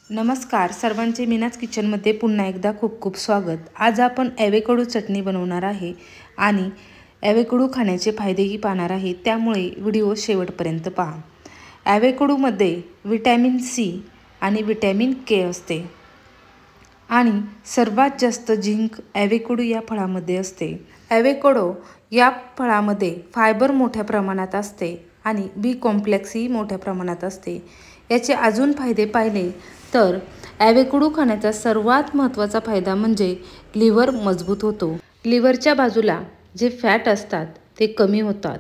नमस्कार सर्वांचे मीनाज किचनमध्ये पुन्हा एकदा खूप खूप स्वागत। आज आपण ॲव्होकाडो चटणी बनवणार आहे आणि ॲव्होकाडो खाण्याचे फायदेही पाहणार आहे, त्यामुळे व्हिडिओ शेवटपर्यंत पहा। ॲव्होकाडोमध्ये विटॅमिन सी आणि विटॅमिन के असते आणि सर्वात जास्त झिंक ॲव्होकाडो या फळामध्ये असते। ॲव्होकाडो या फळामध्ये फायबर मोठ्या प्रमाणात असते आणि बी कॉम्प्लेक्सही मोठ्या प्रमाणात असते। याचे अजून फायदे पाहिले तर ॲव्होकाडो खाण्याचा सर्वात महत्त्वाचा फायदा म्हणजे लिव्हर मजबूत होतो। लिव्हरच्या बाजूला जे फॅट असतात ते कमी होतात।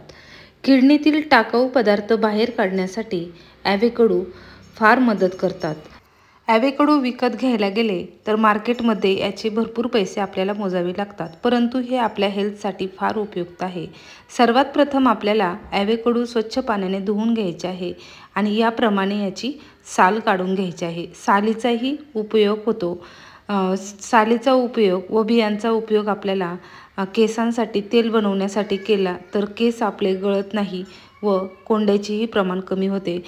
किडनीतील टाकाऊ पदार्थ बाहेर काढण्यासाठी ॲव्होकाडो फार मदत करतात। ॲव्होकाडो विकत घ्यायला गेले तर मार्केटमध्ये याचे भरपूर पैसे आपल्याला मोजावे लागतात, परंतु हे आपल्या हेल्थसाठी फार उपयुक्त आहे। सर्वात प्रथम आपल्याला ॲव्होकाडो स्वच्छ पाण्याने धुवून घ्यायचे आहे आणि याप्रमाणे याची साल काढून घ्यायची आहे। सालीचाही उपयोग होतो। सालीचा उपयोग व बियांचा उपयोग आपल्याला केसांसाठी तेल बनवण्यासाठी केला तर केस आपले गळत नाही व कोंड्याचेही प्रमाण कमी होते।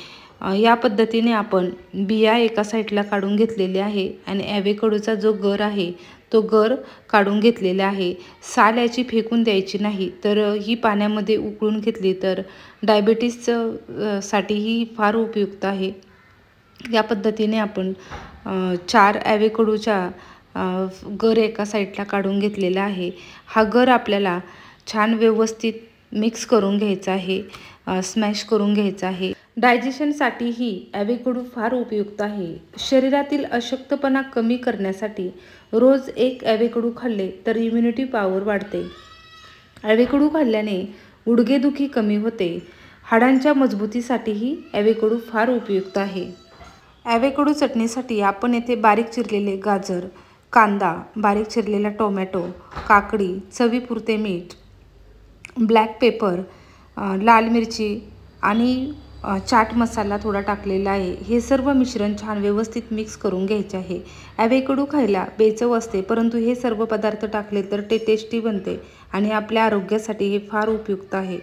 या पद्धतीने आपण बिया एका साईडला काढून घेतलेले आहे आणि ॲव्होकाडोचा जो गर आहे तो गर काढून घेतलेला आहे। साल याची फेकून द्यायची नाही, तर ही पाण्यामध्ये उकळून घेतली तर डायबिटीस साठीही फार उपयुक्त आहे। या पद्धतीने आपण 4 ॲव्होकाडोच्या गर एका साईडला काढून घेतलेला आहे। हा गर आपल्याला छान व्यवस्थित मिक्स करून घ्यायचा आहे, स्मॅश करून घ्यायचा आहे। डायजेशनसाठीही ॲव्होकाडो फार उपयुक्त आहे। शरीरातील अशक्तपणा कमी करण्यासाठी रोज एक ॲव्होकाडो खाल्ले तर इम्युनिटी पॉवर वाढते। ॲव्होकाडो खाल्ल्याने गुडघेदुखी कमी होते। हाडांच्या मजबूतीसाठीही ॲव्होकाडो फार उपयुक्त आहे। ॲव्होकाडो चटणीसाठी आपण येथे बारीक चिरलेले गाजर, कांदा, बारीक चिरलेला टोमॅटो, काकडी, चवीपुरते मीठ, ब्लॅक पेपर, लाल मिरची आणि चाट मसाला थोडा टाकलेला आहे। हे सर्व मिश्रण छान व्यवस्थित मिक्स करून घ्यायचे आहे। ॲव्होकाडो खायला बेचव असते, परंतु हे सर्व पदार्थ टाकले तर ते टेस्टी बनते आणि आपल्या आरोग्यासाठी हे फार उपयुक्त आहे।